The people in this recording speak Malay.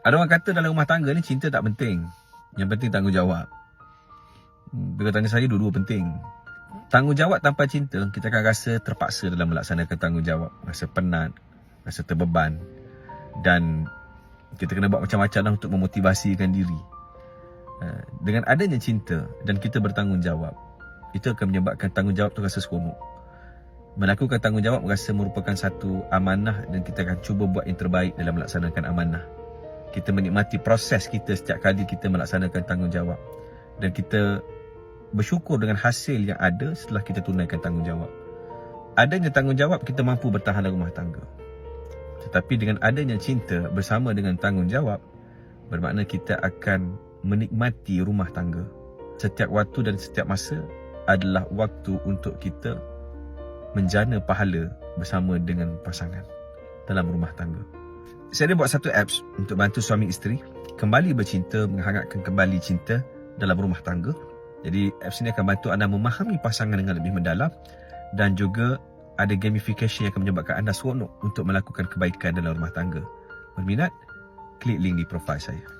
Ada orang kata dalam rumah tangga ni cinta tak penting. Yang penting tanggungjawab. Bila tanya saya, dua-dua penting. Tanggungjawab tanpa cinta, kita akan rasa terpaksa dalam melaksanakan tanggungjawab. Rasa penat, rasa terbeban. Dan kita kena buat macam-macam lah untuk memotivasikan diri. Dengan adanya cinta dan kita bertanggungjawab, itu akan menyebabkan tanggungjawab tu rasa seronok. Melakukan tanggungjawab rasa merupakan satu amanah dan kita akan cuba buat yang terbaik dalam melaksanakan amanah. Kita menikmati proses kita setiap kali kita melaksanakan tanggungjawab. Dan kita bersyukur dengan hasil yang ada setelah kita tunaikan tanggungjawab. Adanya tanggungjawab, kita mampu bertahan dalam rumah tangga. Tetapi dengan adanya cinta bersama dengan tanggungjawab, bermakna kita akan menikmati rumah tangga. Setiap waktu dan setiap masa adalah waktu untuk kita menjana pahala bersama dengan pasangan dalam rumah tangga. Saya ada buat satu apps untuk bantu suami isteri kembali bercinta, menghangatkan kembali cinta dalam rumah tangga. Jadi apps ini akan bantu anda memahami pasangan dengan lebih mendalam dan juga ada gamification yang akan menyebabkan anda seronok untuk melakukan kebaikan dalam rumah tangga. Berminat? Klik link di profil saya.